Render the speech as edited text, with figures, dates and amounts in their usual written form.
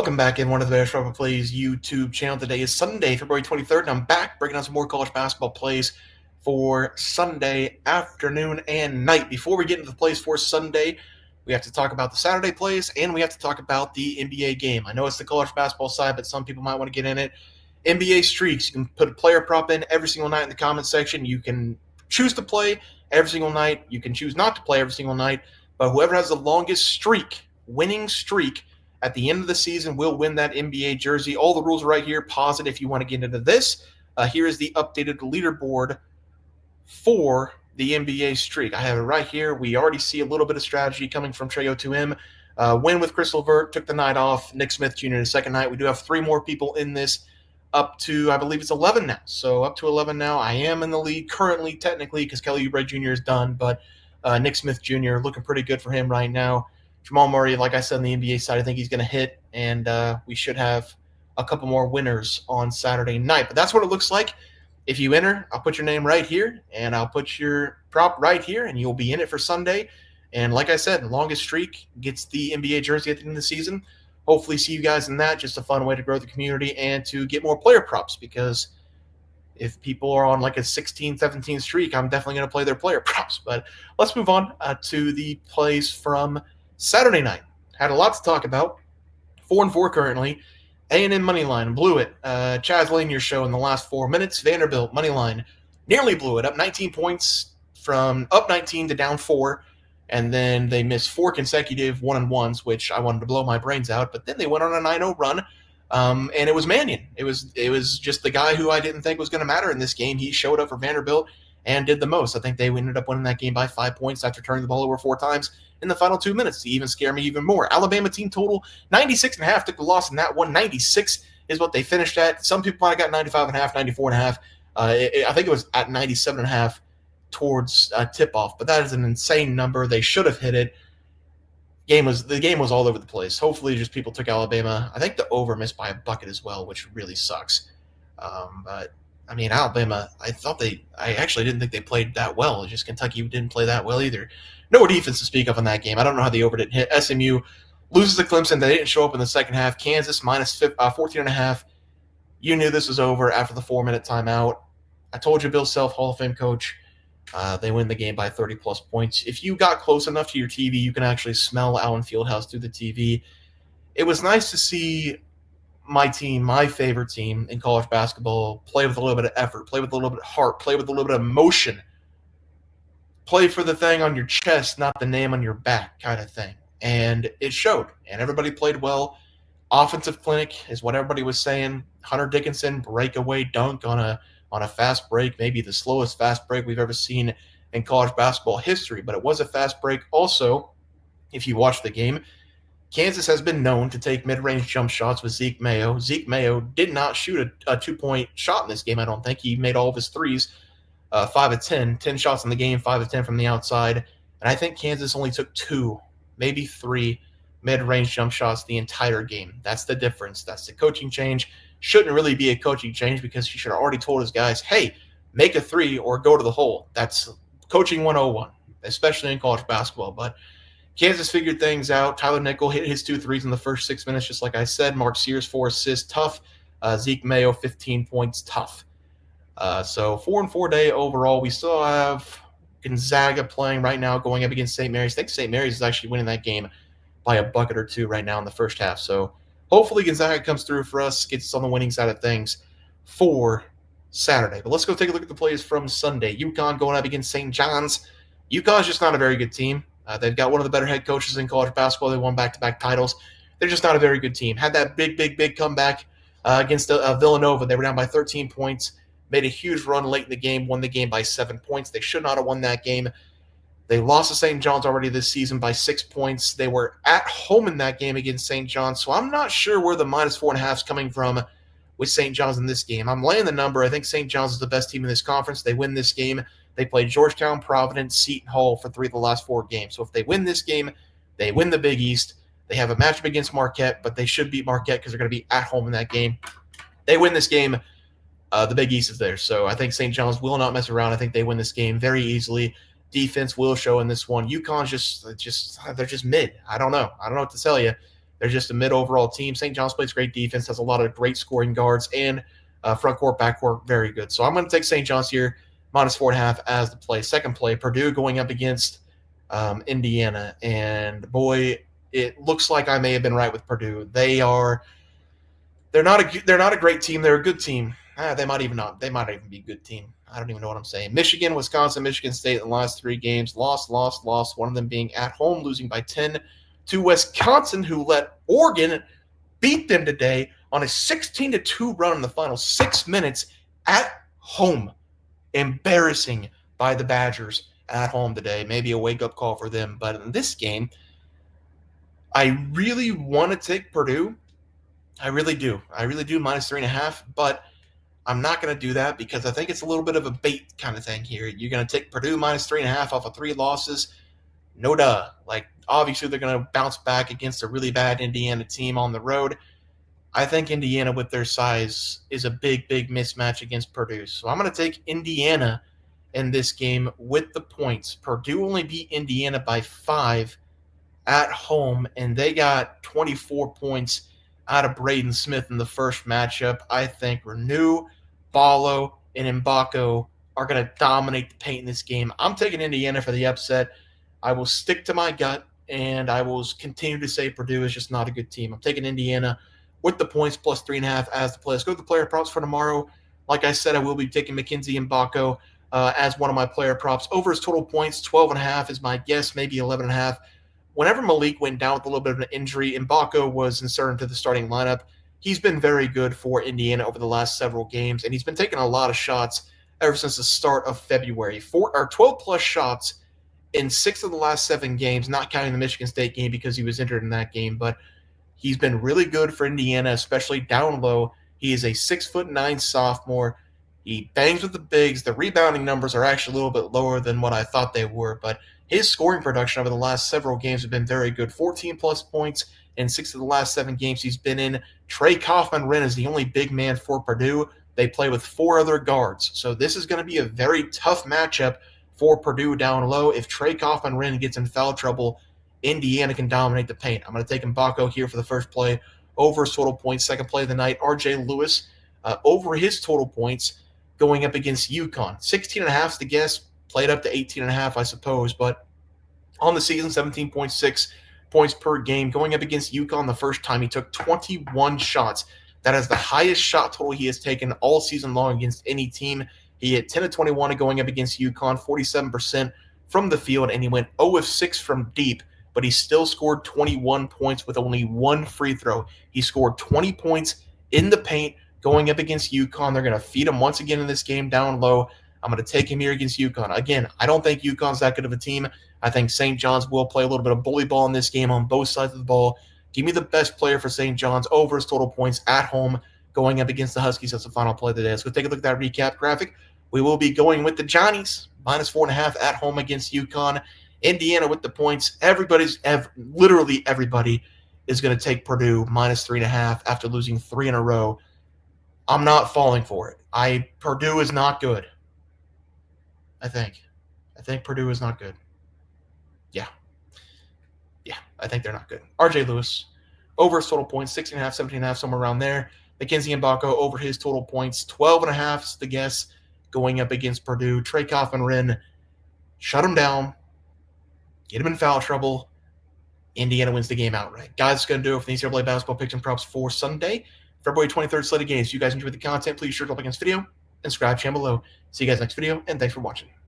Welcome back in one of the Bears Football Plays YouTube channel. Today is Sunday, February 23rd, and I'm back breaking down some more college basketball plays for Sunday afternoon and night. Before we get into the plays for Sunday, we have to talk about the Saturday plays, and we have to talk about the NBA game. I know it's the college basketball side, but some people might want to get in it. NBA streaks. You can put a player prop in every single night in the comment section. You can choose to play every single night. You can choose not to play every single night. But whoever has the longest streak, winning streak, at the end of the season, we'll win that NBA jersey. All the rules are right here. Pause it if you want to get into this. Here is the updated leaderboard for the NBA streak. I have it right here. We already see a little bit of strategy coming from Trey O2M. Win with Chris Levert, took the night off. Nick Smith Jr. the second night. We do have three more people in this, up to, I believe it's 11 now. So up to 11 now. I am in the lead currently, technically, because Kelly Oubre Jr. is done, but Nick Smith Jr. looking pretty good for him right now. Jamal Murray, like I said, on the NBA side, I think he's going to hit, and we should have a couple more winners on Saturday night. But that's what it looks like. If you enter, I'll put your name right here, and I'll put your prop right here, and you'll be in it for Sunday. And like I said, longest streak gets the NBA jersey at the end of the season. Hopefully see you guys in that. Just a fun way to grow the community and to get more player props, because if people are on like a 16, 17 streak, I'm definitely going to play their player props. But let's move on to the plays from Saturday night. Had a lot to talk about. 4-4 currently. A&M money line blew it. Chaz Lanier show in the last 4 minutes. Vanderbilt money line nearly blew it. Up 19 points, from up 19 to down 4, and then they missed 4 consecutive 1-on-1s, which I wanted to blow my brains out. But then they went on a 9-0 run, and it was Mannion. It was just the guy who I didn't think was going to matter in this game. He showed up for Vanderbilt and did the most. I think they ended up winning that game by 5 points after turning the ball over 4 times in the final 2 minutes to even scare me even more. Alabama team total 96.5, took the loss in that one. 96 is what they finished at. Some people might have got 95.5, 94.5. I think it was at 97.5 towards tip-off, but that is an insane number. They should have hit it. The game was all over the place. Hopefully just people took Alabama. I think the over missed by a bucket as well, which really sucks. But I mean, Alabama, I actually didn't think they played that well. Just Kentucky didn't play that well either. No defense to speak of in that game. I don't know how the over didn't hit. SMU loses to Clemson. They didn't show up in the second half. Kansas minus 14.5. You knew this was over after the 4-minute timeout. I told you, Bill Self, Hall of Fame coach. They win the game by 30-plus points. If you got close enough to your TV, you can actually smell Allen Fieldhouse through the TV. It was nice to see my team, my favorite team in college basketball, play with a little bit of effort, play with a little bit of heart, play with a little bit of emotion. Play for the thing on your chest, not the name on your back kind of thing. And it showed. And everybody played well. Offensive clinic is what everybody was saying. Hunter Dickinson, breakaway dunk on a fast break, maybe the slowest fast break we've ever seen in college basketball history. But it was a fast break. Also, if you watch the game, Kansas has been known to take mid-range jump shots with Zeke Mayo. Zeke Mayo did not shoot a 2-point shot in this game, I don't think. He made all of his threes. 5 of 10 shots in the game, 5 of 10 from the outside. And I think Kansas only took 2, maybe 3 mid-range jump shots the entire game. That's the difference. That's the coaching change. Shouldn't really be a coaching change, because he should have already told his guys, hey, make a 3 or go to the hole. That's coaching 101, especially in college basketball. But Kansas figured things out. Tyler Nickel hit his 2 threes in the first 6 minutes, just like I said. Mark Sears, 4 assists, tough. Zeke Mayo, 15 points, tough. So 4-4 day overall. We still have Gonzaga playing right now, going up against St. Mary's. I think St. Mary's is actually winning that game by a bucket or 2 right now in the first half. So hopefully Gonzaga comes through for us, gets us on the winning side of things for Saturday. But let's go take a look at the plays from Sunday. UConn going up against St. John's. UConn's just not a very good team. They've got one of the better head coaches in college basketball. They won back-to-back titles. They're just not a very good team. Had that big comeback against Villanova. They were down by 13 points. Made a huge run late in the game, won the game by 7 points. They should not have won that game. They lost to St. John's already this season by 6 points. They were at home in that game against St. John's, so I'm not sure where the minus 4.5 is coming from with St. John's in this game. I'm laying the number. I think St. John's is the best team in this conference. They win this game. They play Georgetown, Providence, Seton Hall for 3 of the last 4 games. So if they win this game, they win the Big East. They have a matchup against Marquette, but they should beat Marquette because they're going to be at home in that game. They win this game. The Big East is there. So I think St. John's will not mess around. I think they win this game very easily. Defense will show in this one. UConn's they're just mid. I don't know what to tell you. They're just a mid-overall team. St. John's plays great defense, has a lot of great scoring guards, and front court, back court, very good. So I'm going to take St. John's here, -4.5 as the play. Second play, Purdue going up against Indiana. And boy, it looks like I may have been right with Purdue. They're not a great team. They're a good team. They might even be a good team. I don't even know what I'm saying. Michigan, Wisconsin, Michigan State in the last 3 games. Lost. One of them being at home, losing by 10 to Wisconsin, who let Oregon beat them today on a 16-2 run in the final 6 minutes at home. Embarrassing by the Badgers at home today. Maybe a wake-up call for them. But in this game, I really want to take Purdue. I really do. -3.5, but I'm not going to do that because I think it's a little bit of a bait kind of thing here. You're going to take Purdue -3.5 off of 3 losses. No duh. Like, obviously, they're going to bounce back against a really bad Indiana team on the road. I think Indiana, with their size, is a big mismatch against Purdue. So I'm going to take Indiana in this game with the points. Purdue only beat Indiana by 5 at home, and they got 24 points out of Braden Smith in the first matchup. I think Renew, Ballo, and Mbako are going to dominate the paint in this game. I'm taking Indiana for the upset. I will stick to my gut, and I will continue to say Purdue is just not a good team. I'm taking Indiana with the points +3.5 as the play. Let's go to the player props for tomorrow. Like I said, I will be taking Mackenzie Mbako as one of my player props. Over his total points, 12.5 is my guess, maybe 11.5. Whenever Malik went down with a little bit of an injury, Mbako was inserted into the starting lineup. He's been very good for Indiana over the last several games, and he's been taking a lot of shots ever since the start of February. 12-plus shots in 6 of the last 7 games, not counting the Michigan State game because he was injured in that game. But he's been really good for Indiana, especially down low. He is a 6'9" sophomore. He bangs with the bigs. The rebounding numbers are actually a little bit lower than what I thought they were, but his scoring production over the last several games has been very good. 14-plus points in 6 of the last 7 games he's been in. Trey Kaufman-Renn is the only big man for Purdue. They play with 4 other guards. So this is going to be a very tough matchup for Purdue down low. If Trey Kaufman-Renn gets in foul trouble, Indiana can dominate the paint. I'm going to take Mbako here for the first play. Over his total points. Second play of the night, R.J. Lewis over his total points going up against UConn. 16.5 is the guess. Played up to 18.5, I suppose. But on the season, 17.6 points per game. Going up against UConn the first time, he took 21 shots. That is the highest shot total he has taken all season long against any team. He hit 10 of 21 going up against UConn, 47% from the field, and he went 0 of 6 from deep, but he still scored 21 points with only 1 free throw. He scored 20 points in the paint going up against UConn. They're going to feed him once again in this game down low. I'm going to take him here against UConn. Again, I don't think UConn's that good of a team. I think St. John's will play a little bit of bully ball in this game on both sides of the ball. Give me the best player for St. John's over his total points at home going up against the Huskies. That's the final play of the day. Let's go take a look at that recap graphic. We will be going with the Johnnies, -4.5 at home against UConn. Indiana with the points. Literally everybody is going to take Purdue -3.5 after losing 3 in a row. I'm not falling for it. Purdue is not good. I think Purdue is not good. Yeah, I think they're not good. R.J. Lewis, over his total points, 16.5, 17.5, somewhere around there. Mackenzie Mbako, over his total points, 12.5 is the guess going up against Purdue. Trey Kaufman-Renn, shut him down, get him in foul trouble. Indiana wins the game outright. Guys, that's going to do it for the NCAA basketball picks and props for Sunday, February 23rd slate of games. If you guys enjoyed the content, please share the like on this video and subscribe channel below. See you guys next video, and thanks for watching.